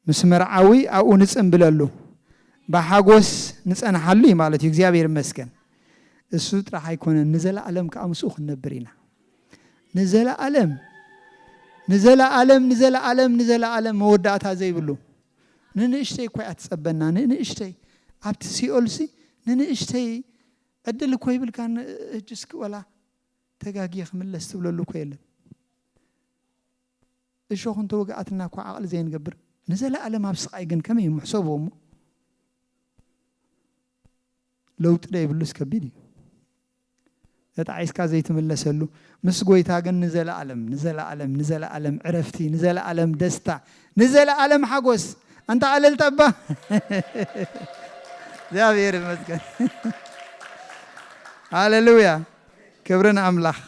ምስ መርዓዊ ኣብኡ ንፅምብለሉ ብሓጎስ ንጸንሓሉ ማለት እዩ እግዚአብሔር ይመስገን እሱ ጥራሕ ኣይኮነን ንዘለኣለም ከዓ ምስኡ ክንነብር ኢና ንዘለኣለም መወዳእታ ዘይብሉ ንንእሽተይ እኳ ኣትጸበና ንንእሽተይ ኣብቲ ሲኦልሲ ንንእሽተይ ዕድል እኮ ይብልካ እጅስ ክወላ ተጋጊየ ክምለስ ትብለሉ እኮ የለን እሾኽ እንተወግኣትና እኳ ዓቕሊ ዘይንገብር ንዘለኣለም ኣብ ስቃይ ግን ከመይ ምሕሰብዎ እሞ ለውጥ ዳ ይብሉስ ከቢድ እዩ ተጣይስካ ዘይትምለሰሉ ምስ ጎይታ ግን ንዘላለም ዕረፍቲ ንዘላለም ደስታ ንዘላለም ሓጎስ አንተ አለልጠባ እግዚአብሔር ይመስገን ሃሌሉያ ክብርን አምላክ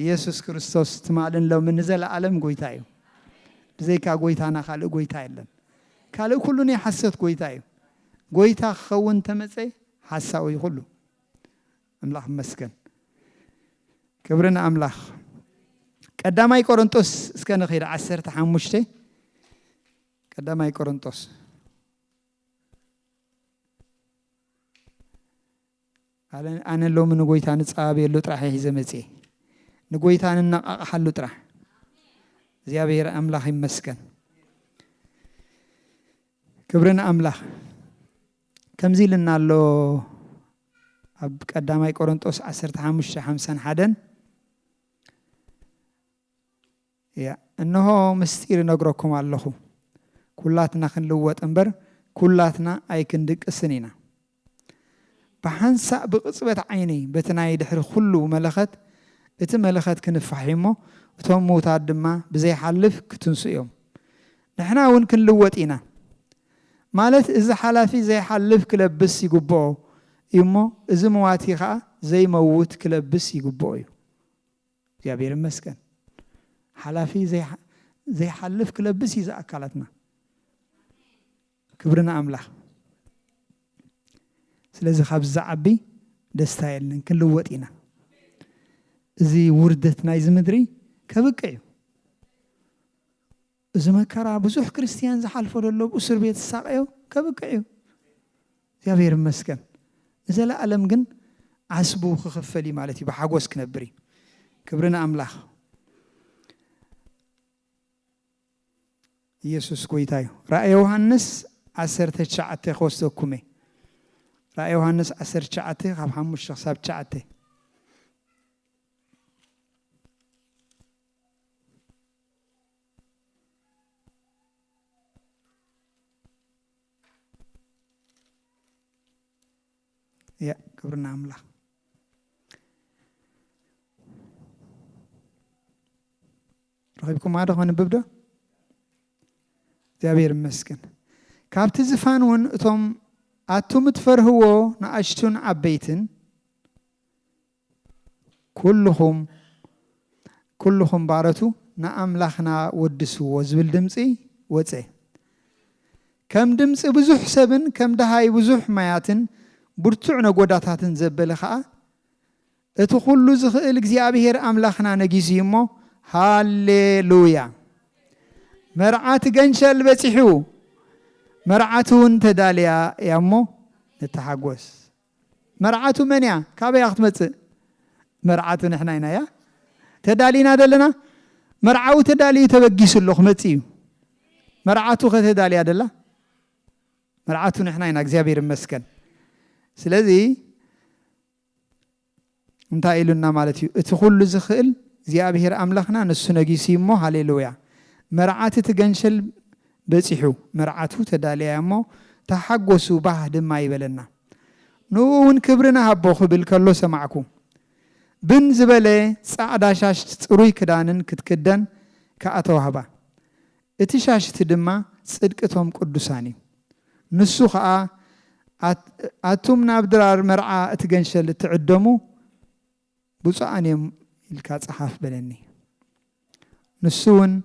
ኢየሱስ ክርስቶስ ትማልን ለው ምን ንዘላለም ጎይታ እዩ ብዘይካ ጎይታና ካልእ ጎይታ የለን ካልእ ኩሉን የሐሰት ጎይታ እዩ ጎይታ ክኸውን ተመፀይ ሐሳዊ ሁሉ አምላክ ይመስገን ክብርን አምላክ ቀዳማይ ቆሮንቶስ እስከ ነኺድ 15 ቀዳማይ ቆሮንቶስ አነ ሎም ንጎይታ ንጻበየሉ ጥራሕ ይዘመጽ ንጎይታ ንናቃቃሉ ጥራሕ እግዚአብሔር አምላክ ይመስገን ክብርን አምላክ ከምዚ ልናሎ ኣብ ቀዳማይ ቆሮንቶስ 15:51 ያ እነሆ ምስጢር ነግረኩም ኣለኹ ኩላትና ክንልወጥ እምበር ኩላትና ኣይክንድቅስን ኢና بحنسا بقصبة عيني بتناي دحر كله ملخت ملخت كنفحيمه وتم وتعدما بزي حلف كتنسيهم نحنا ون كنلوتينا مالت إذا حلافي زي حلف كلبس يقبعه يمو إذا مواتيخا زي موت كلبس يقبعه يا بير مسكن حلافي زي حلف كلبس إذا أكلتنا كبرنا أملاح ስለዚህ ካብዛ ዓቢ ደስታ የለን ክንልወጥ ኢና እዚ ውርደት ናይ ዝምድሪ ከብቀዩ እዚ መከራ ብዙሕ ክርስቲያን ዝሓልፎ ደሎ እስር ቤት ሳቀዩ ከብቀዩ እግዚአብሔር ይመስገን ዘለዓለም ግን ዓስቡ ክኽፈሊ ማለት እዩ በሓጎስ ክነብር እዩ ክብርና አምላክ ኢየሱስ ጎይታ እዩ ራእየ ዮሐንስ 19 ከወሰድኩሜ رأي يوحنس 19 خاب 5 حساب 9 يا كبرنا أملا رغبكم هذا هون ببدأ جابير مسكن كابت زفانون توم أتوم تفرهو نأشتون عبيتن كلهم بارتو نأملخنا ودسو وزبل دمسي وتسي كم دمسي بزوح سبن كم دهاي بزوح مياتن برتعنا قداتاتن زبلخا اتخلو زخئل እግዚአብሔር أملخنا نجيزيمو هاليلويا مرعات جنشل بتحو مرعاتون تداليا يامو نتحقوس مرعاتو منيا كابي اختمت مرعاتو نحنا هنا يا تدالينا دلنا مرعاو تدالي تبقيس اللوخ متيو مرعاتو تداليا دلا مرعاتو نحنا هنا እግዚአብሔር مسكن ስለዚህ እንታይ ኢሉና ማለት እዩ እቲ ሁሉ ዝኽእል እግዚአብሔር አምላኽና ንሱ ነጊሲሞ ሃሌሉያ مرعات تገንሸል بصيحو مرعاتو تداليامو تحقوسو بعد ما يبلنا نون كبرنا هبو خبل كلو سمعكم بن زبله صعدا شاش صروي كدانن كتكدن كاتو هبا اتشاشت دما صدقتهم قدوساني نسو خا اتوم نابدرار مرعا اتገንሸል تعدمو بصانيم الكا صحاف بلني نسون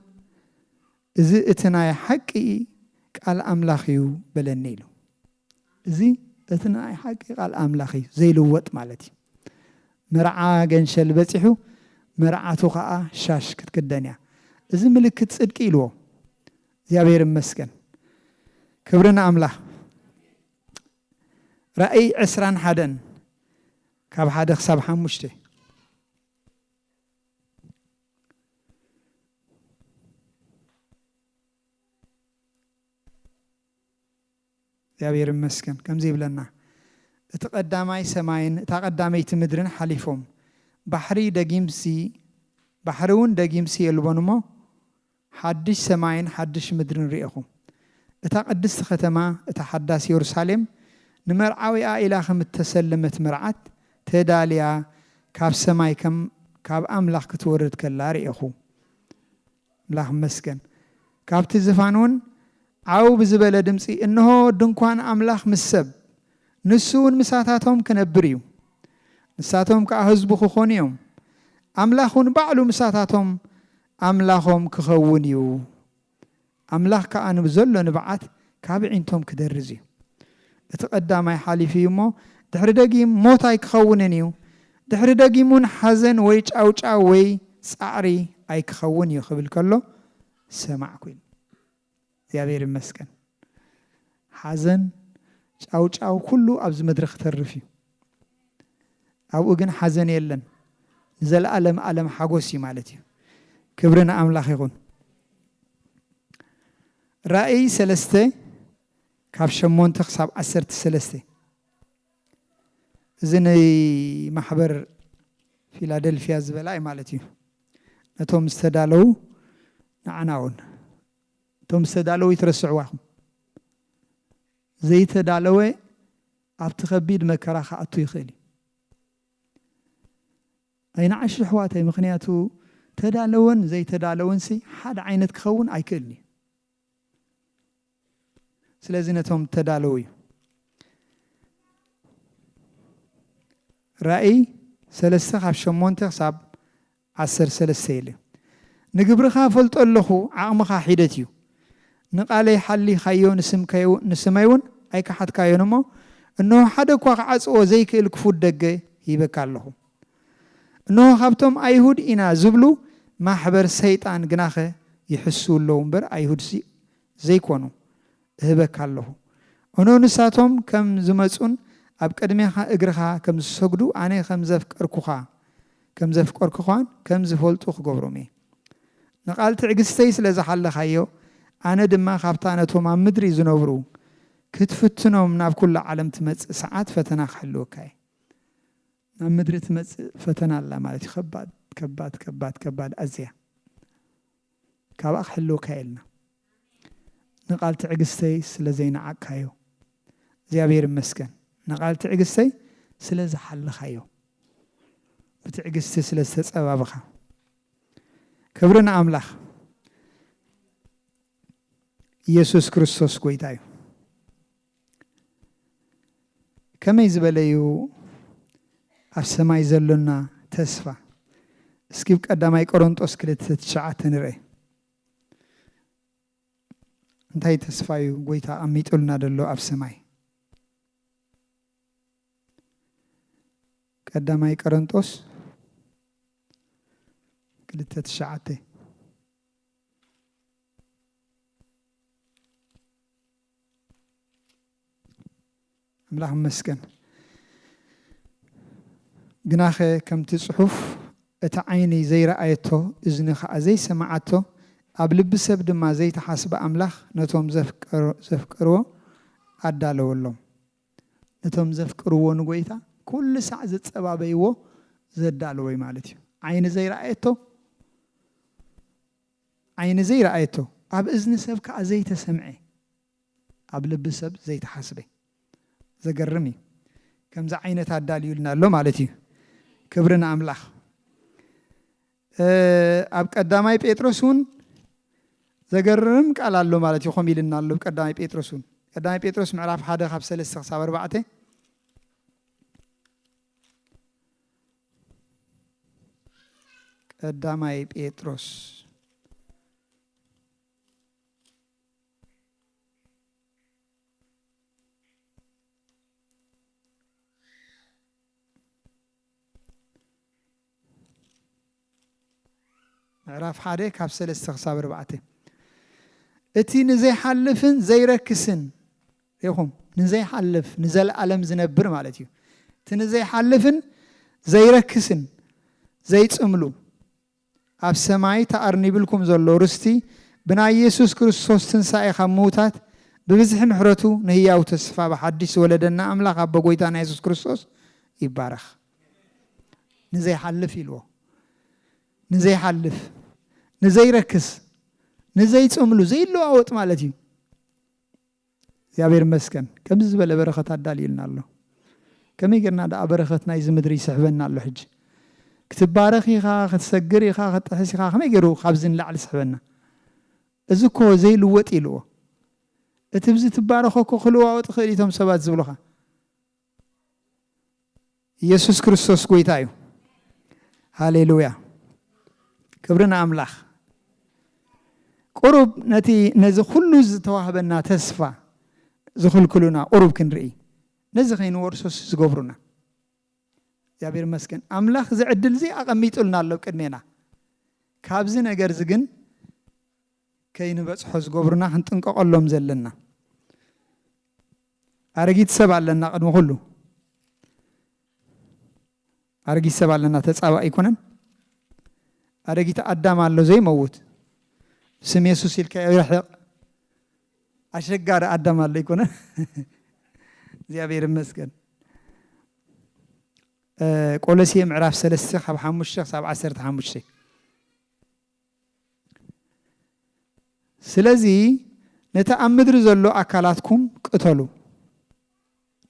إذا اتنا حقي قال أملاخيو بلنيلو إذا اتنا حقي قال أملاخيو زي لوط مالتي مرعا جنشل بصحو مرعاتو خا شاش كتكدنيا إذا ملكت صدق يلو እግዚአብሔር ይመስገን ክብርና አምላክ رأي 21 ካብ 1 ክሳብ 5 እግዚአብሔር ይመስገን ከምዚ ይብለና ተቀዳማይ ሰማይን ተቀዳማይ ምድርን ሓሊፎም ባሕሪውን ደጊምሲ የልቦንሞ ሓድሽ ሰማይን ሓድሽ ምድርን ሪኢኹም እታ ቅድስት ከተማ እታ ሓዳስ ኢየሩሳሌም ንመርዓዊኣ ኢላ ከም ተሰለመት መርዓት ተዳልያ ካብ ሰማይ ካብ ኣምላኽ ክትወርድ ከላ ርኢኹ ኣምላኽ መስገን ካብቲ ዝፋኑን ዓው ብዝበለ ድምፂ እንሆ ድንኳን ኣምላኽ ምስ ሰብ ንሱውን ምሳታቶም ክነብር እዩ ንሳቶም ከዓ ህዝቡ ክኾኑ እዮም ኣምላኹን ባዕሉ ምሳታቶም ኣምላኾም ክኸውን እዩ ኣምላኽ ከዓ ንብዘሎ ንብዓት ካብ ዒንቶም ክደርዝ እዩ እቲ ቀዳማይ ሓሊፉ እዩ እሞ ድሕሪ ደጊም ሞት ኣይክኸውንን እዩ ድሕሪ ደጊሙን ሓዘን ወይ ጫውጫው ወይ ፃዕሪ ኣይክኸውን እዩ ክብል ከሎ ሰማዕኩ ኢሉ እግዚአብሔር ይመስገን ሓዘን ጫውጫው ኩሉ ኣብዚ መድረክ ተርፍ እዩ ኣብኡ ግን ሓዘን የለን ዘለዓለም ዓለም ሓጎስ እዩ ማለት እዩ ክብርን ኣምላኽ ይኹን ራእይ 3 ካብ 8 ክሳብ 13 እዚ ናይ ማሕበር ፊላደልፊያ ዝበላይ ማለት እዩ ነቶም ዝተዳለው ንዓናውን እቶም ዝተዳለው ይትረስዕዋኹም ዘይተዳለወ ኣብቲ ከቢድ መከራ ክኣቱ ይኽእል እዩ ኣይንዓሽ ኣሕዋተይ ምክንያቱ ተዳለወን ዘይተዳለወንሲ ሓደ ዓይነት ክኸውን ኣይክእልን እዩ ስለዚ ነቶም ተዳለው እዩ ራእይ 3 ካብ 8 ክሳብ 13 ኢሉ ንግብርኻ ፈልጦ ኣለኹ ዓቕምኻ ሒደት እዩ ንቃለይ ሓሊኻዮ ንስመይ እውን ኣይከሓትካዮን እሞ እንሆ ሓደ እኳ ክዓፅዎ ዘይክእል ክፉት ደገ ሂበካ ኣለኹ እንሆ ካብቶም ኣይሁድ ኢና ዝብሉ ማሕበር ሰይጣን ግናኸ ይሕሱ ኣለዉ እምበር ኣይሁድ ዘይኮኑ እህበካ ኣለኹ እኖ ንሳቶም ከም ዝመፁን ኣብ ቀድሜኻ እግርኻ ከም ዝሰግዱ ኣነ ከም ዘፍቀርኩኻን ከም ዝፈልጡ ክገብሮም እየ ንቃል ትዕግስተይ ስለ ዝሓለኻዮ ኣነ ድማ ካብታ ነቶም ኣብ ምድሪ ዝነብሩ ክትፍትኖም ናብ ኩሉ ዓለም ትመፅእ ሰዓት ፈተና ክሕልወካ እየ ናብ ምድሪ ትመፅእ ፈተና ኣላ ማለት እዩ ከባድ ኣዝያ ካብኣ ክሕልወካ የልና ንቃል ትዕግስተይ ስለ ዘይነዓቅካዮ እግዚአብሔር ይመስገን ንቃል ትዕግስተይ ስለ ዝሓለኻዮ ብትዕግስቲ ስለ ዝተፀባብኻ ክብርን ኣምላኽ ኢየሱስ ክርስቶስ ጎይታ እዩ ከመይ ዝበለዩ ኣብ ሰማይ ዘሎና ተስፋ እስኪ ቀዳማይ ቆሮንጦስ 2:9 ንርኢ እንታይ ተስፋ እዩ ጎይታ ኣሚጡልና ደሎ ኣብ ሰማይ ቀዳማይ ቆሮንጦስ 2:9 أملاح مسكن جناخ كم تصحف أتعيني زي رأيته إذن خازي سمعته قبل بسبب ما زي تحسب أملاح نتوم زفكروا عدالو اللهم نتوم زفكروا نقويتا كل ساعة زت سبابيو زدالو مالتي عين زي رأيته أب إذن سبك زي تسمعي قبل بسبب زي تحسبي زقرمي كم زعينة عدالي لنا له مالتي كبرنا أملاح أب قدامي بيتروسون زقرم قال له مالتي خمي لنا له قدامي بيتروسون قدامي بيتروس معرف حدا خب 3:4 قدامي بيتروس معرف حدا كاب 3:4 اتي نزي حلفن زي ركسن يخم نزي حلف نزل عالم زنبر مالتي تنزي حلفن زي ركسن زي تصملو اب سماي تارني بلكم زلو رستي بنا يسوع كريستوس تنساي خموتات ببزح محرتو نهياو تسفا بحديث ولدنا املاك اب غويتانا يسوع كريستوس يبارك نزي حلف يلو نزي حلف نزي ركس نزي تصملو زي لو اوت مالتي እግዚአብሔር መስከን ከምዝ በለ በረከት አዳል ይልናል كم يقرنا دا بركتنا يز مدري سحبنا له حج ክትባረኺኻ ክትሰግር ኢኻ ክትጥሕስ ኢኻ ከመይ ገይሩ ካብዝን ላዕሊ ስሕበና እዚ እኮ ዘይልወጥ ኢልዎ እቲ ብዚ ትባረኸኮ ክልዋወጥ ክእል ኢቶም ሰባት ዝብሉኻ ኢየሱስ ክርስቶስ ጎይታ እዩ ሃሌሉያ ክብርና አምላኽ ቁሩብ ነዚ ኩሉ ዝተዋህበና ተስፋ ዝኽልክሉና ቁሩብ ክንርኢ ነዚ ከይንወርሶስ ዝገብሩና እግዚአብሔር ይመስገን አምላኽ ዝዕድል ዚ አቀሚጡልና ኣሎ ቅድሜና ካብዚ ነገር ዝግን ከይንበጽሖ ዝገብሩና ክንጥንቀቀሎም ዘለና አረጊት ሰብ አለና ቅድሚ ሁሉ አረጊት ሰብ አለና ተጻባ አይኮነን አረጊት አዳም አለ ዘይመውት ስም ኢየሱስ ይልካ ይረሕቕ አሸጋሪ አዳም አለ ይኮነን እግዚአብሔር ይመስገን ቆሎስየ ምዕራፍ 3 ካብ 5 ሳብ 15 ስለዚ ነታ ኣብ ምድሪ ዘሎ አካላትኩም ቅተሉ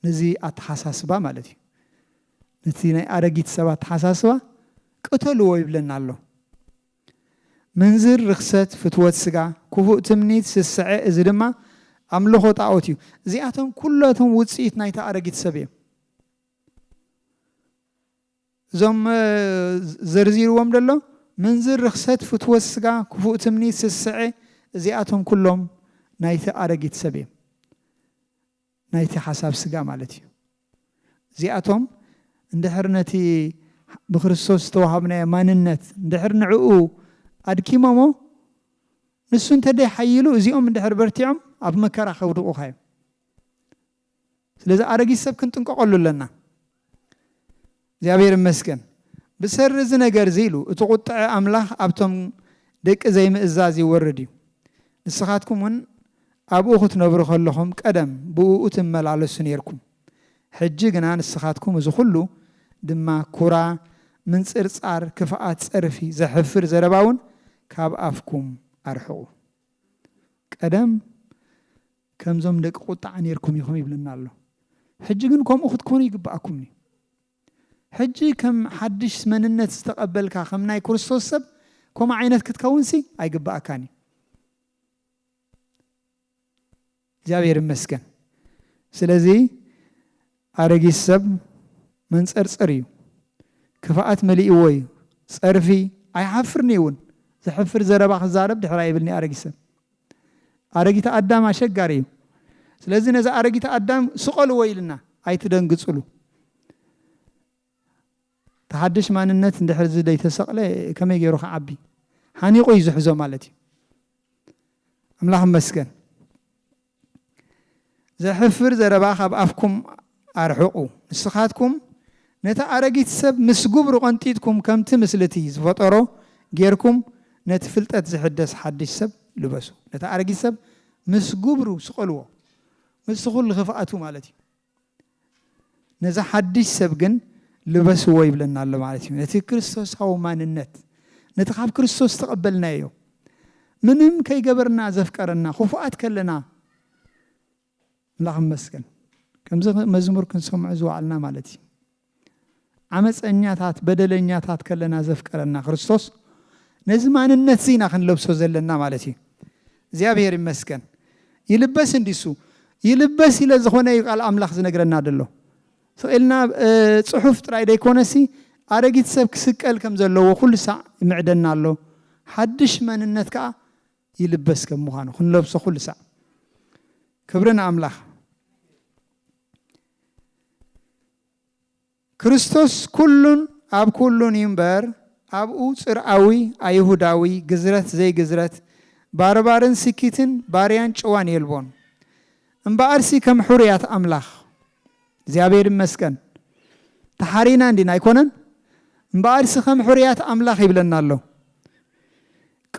ነዚ አተሓሳስባ ማለት እዩ ነቲ ናይ አረጊት ሰባት ተሓሳስባ ቅተልዎ ይብለና ኣሎ منزر رخصت فتوات سجا كفو تمنيت سسعة إزدما أملخو تعوتيو زياتهم كلهم وتصيت نايتا أرجيت سبيه زم زرزير وامدلو منزر رخصت فتوات سجا كفو تمنيت سسعة زياتهم كلهم نايتا أرجيت سبيه نايتا حساب سجا مالتي زياتهم اندحرنتي بخريستوس توهبنا ماننت اندحرنا عقو أدكي مامو نسون تدي حيلو زيهم من دحر برتيعم أب مكرا خودو خايم لذا أرجي سب كنتم قولوا لنا زيابير مسكن بسر زنا جرزيلو تقطع أملاح أبتم دك زي ما إزازي وردي نسخاتكم من أبو أخت نبرخ لهم قدم بو أتمل على سنيركم حجي جنان نسخاتكم زخلو دما كرة من سرسار كفاءات سرفي زحفر زرباون كاب أفكم أرحو قدم كم زم دك قطع عنيركم يخمي بلنا الله حجي كم أخذكم يقبأكمني حجي كم حدش من النت استقبل كخمناي كريستوس سب كم عينت كتكونسي أي قبأكاني جابير مسكن سلازي أرجي السب من سرسريو كفاءات مليئوي صرفي أي حفرنيون زحفر زربا خزارب دحرا يبلني أرجيسم أرجيت أدم أشجاريو سلازي نزا أرجيت أدم سقل ويلنا أي تدنقصلو تحدش ما النت ندحر زدي تسقله كم يجي يروح عبي هاني قوي زحزو مالتي أملاهم مسكن زحفر زربا خب أفكم أرحقو نسخاتكم نتا أرجيت سب مسجوب رقنتيتكم كم تمثلتي زفترو غيركم نتفلتت زحدس حدش سب لبسو نتا أرجيت سب مسجوب رو سقلوا مسخول غفاءته مالتي نزا حدش سب جن لبسو ويبلنا الله مالتي نتي كريستوس هو مان النت نتخاب كريستوس تقبلنا يو منهم كي جبرنا زفكرنا خفاءت كلنا اللهم مسكن كم مزمور كنسمع زوالنا مالتي عمس أنياتات بدل أنياتات كلنا زفكرنا كريستوس نزمان النتسينا خن لبسو زلنا مالتي زيابير مسكن يلبس انديسو يلبس إلى زخونا يقال أملاخ زنقرنا دلو سئلنا صحف تراي ديكونسي أرجيت سبك سكال كم زلو وكل ساعة معدنا له حدش من النتكا يلبس كم مهانو خن لبسو كل ساعة كبرنا أملاخ كريستوس كلن أب كلن ينبر أبو سرعوي أيهوداوي جزرت زي جزرت باربارن سكيتن باريان شوان يلبون ام بارسي كم حريات أملاخ زيابير مسكن تحرينا عندنا يكونن ام بارسي كم حريات أملاخ يبلنا له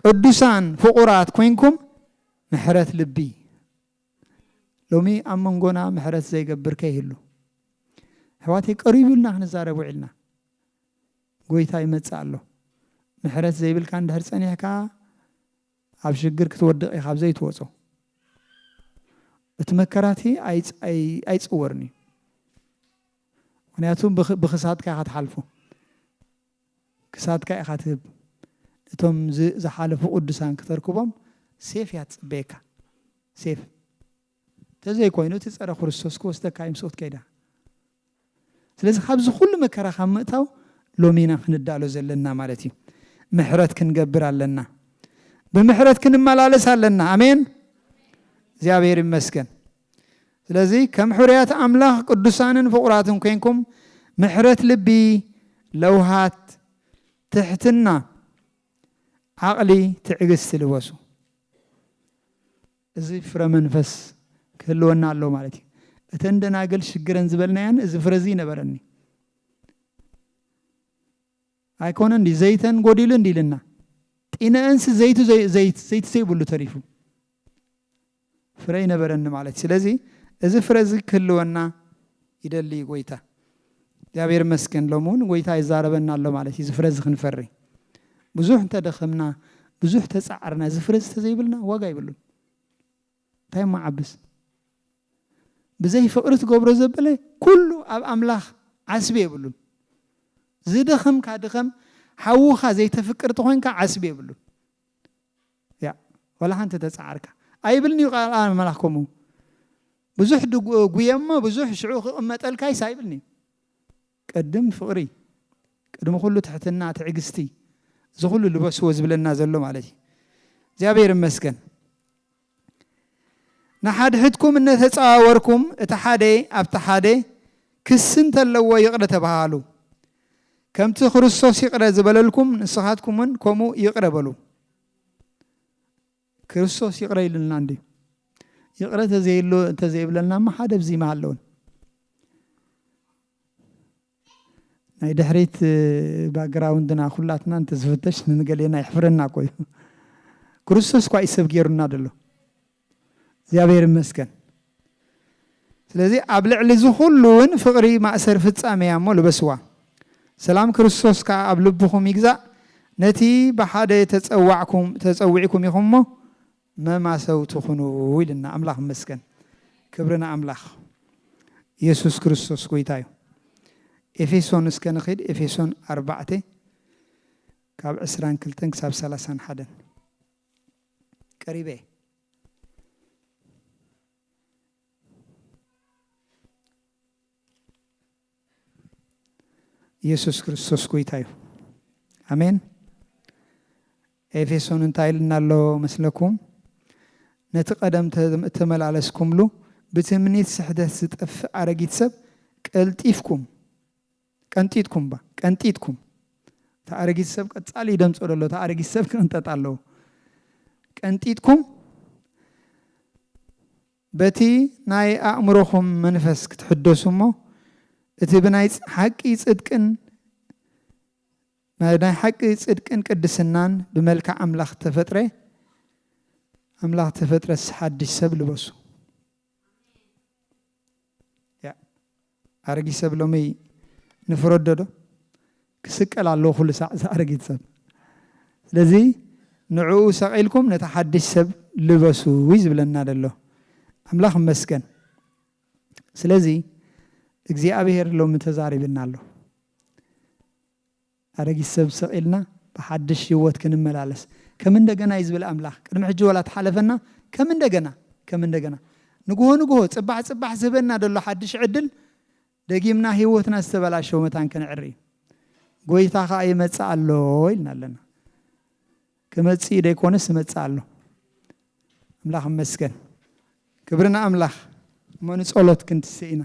قدوسان فقرات كوينكم محرت لبي لومي أمنغونا محرت زي قبر كيهلو حواتي قريب لنا نزارب وعلنا قويتا يمتسع له محرت زي بالكان دهر ساني هكا عب شقر كتودق يخاب زي توصو بتمكراتي اي تصورني ونياتون بخصات كاخد حالفو ክሳትካ ኢኻ ትህብ እቶም ዝሓለፉ ቅዱሳን ክትርክቦም ሴፍ ያጽበካ ሴፍ ተዘይ ኮይኑ ትጸረ ክርስቶስ ክወስደካ ይምስውት ከይዳ ስለዚህ ካብዚ ኩሉ መከራ ካብ ምእታው ሎሚና ክንዳሎ ዘለና ማለት እዩ ምሕረት ክንገብር ኣለና ብምሕረት ክንመላለስ ኣለና አሜን እግዚአብሔር ይመስገን ስለዚህ ከም ሕርያት አምላኽ ቅዱሳንን ፍቁራትን ኮይንኩም ምሕረት ልቢ ለውሃት ትሕትና ዓቕሊ ትዕግስቲ ልበሱ እዚ ፍረ መንፈስ ክህልወና ኣሎ ማለት እዩ እተን ደናግል ሽግረን ዝበልናያን እዚ ፍረዚ ነበረኒ ኣይኮነ እንዲ ዘይተን ጎዲሉ እንዲልና ጢነንስ ዘይቱ ዘይብሉ ተሪፉ ፍረ ነበረኒ ማለት ስለዚህ እዚ ፍረዚ ክህልወና ይደሊ ጎይታ እግዚአብሔር ይመስገን ሎሙን ጎይታ ይዛረበና ኣሎ ማለት እዚ ፍረዚ ክንፈሪ ብዙሕ ተደኸምና ብዙሕ ተጻዕርና እዚ ፍረዚ ተዘይብልና ዋጋ ይብሉን እንታይ ማዓብስ بزي فقرت قبر زبلة كل أب أملاخ عسبي يبلون زدخم كادخم حوخا زي تفكر تخوين كعسبي يبلون يا ولا أنت تسعرك أي بلني قال أنا ملاكمو بزح قيامة بزح شعوخ أمة الكاي سايبلني قدم فقري قدم كله تحتنا تعجستي زخلوا اللي بس وزبل الناس اللهم عليه جابير مسكن نحد حدكم إن تتصاوركم اتحادي أبتحادي كسنت اللو يقرأ تبهالو كم تخرصوص يقرأ زبللكم نصحاتكم من كمو يقرأ بلو كريستوس يقرأ لنا عندي يقرأ تزيب لنا ما حدا بزي معلون ناي دحريت باقراوندنا خلاتنا انت زفتش نقلينا يحفرنا كوي كريستوس كوي سبقيرنا دلو እግዚአብሔር ይመስገን ስለዚህ አብልዕ ለዝሁሉን ፍቅሪ ማእሰር ፍጻሜያሞ ልበስዋ ሰላም ክርስቶስ ከአብልብኹም ይግዛ ነቲ በሓደ ተጸውዕኩም ይኹሞ መማሰው ትኹኑ ይልና አምላኽ ይመስገን ክብርና አምላኽ ኢየሱስ ክርስቶስ ጎይታዩ ኤፌሶን እስከ ንኺድ ኤፌሶን 4 ካብ 22 ክሳብ 31 ቀሪበ ኢየሱስ ክርስቶስ ጎይታዩ አሜን ኤፌሶን እንታይልናሎ መስለኩም ነቲ ቀደም ተመላለስኩምሉ ብትምኒት ስሕደት ዝጠፍ አረጊት ሰብ ቀንጢትኩም ታአረጊት ሰብ ቀጻሊ ደምጾ ደሎ ታአረጊት ሰብ ከንጠጣሎ ቀንጢትኩም በቲ ናይ አእምሮኹም መንፈስ ክትሕደሱሞ እቲ ብናይ ሓቂ ጽድቅን ናይ ሓቂ ጽድቅን ቅድስናን ብመልክዕ አምላኽ ተፈጥረ ሓድሽ ሰብ ልበሱ ያ አረጊ ሰብ ሎሚ ንፍረደዶ ክስቀል ኣሎ ኩሉ ሰዓት አረጊት ሰብ ስለዚህ ንዕኡ ሰቂልኩም ነታ ሓድሽ ሰብ ልበሱ ይዝብለና ደሎ አምላኽ ይመስገን ስለዚህ እግዚአብሔር ሎም ተዛሪብናሎ አረጊት ሰብ ሰቂልና በሐድሽ ህይወት ክንመላለስ ከም እንደገና ይዝብል አምላኽ ቅድም ሕጂ ወላ ተሓለፈና ከም እንደገና ንግሆ ጽባሕ ዝበና ደሎ ሐድሽ ዕድል ደጊምና ህይወትና ዝተበላሸው መታን ከንዕሪ ጎይታ ኸ ይመጽ ኣሎ ይልናለና ከመጽ ደይኮነስ መጽ ኣሎ አምላኽ ይመስገን ክብርና አምላኽ መን ጸሎት ክንትስኢና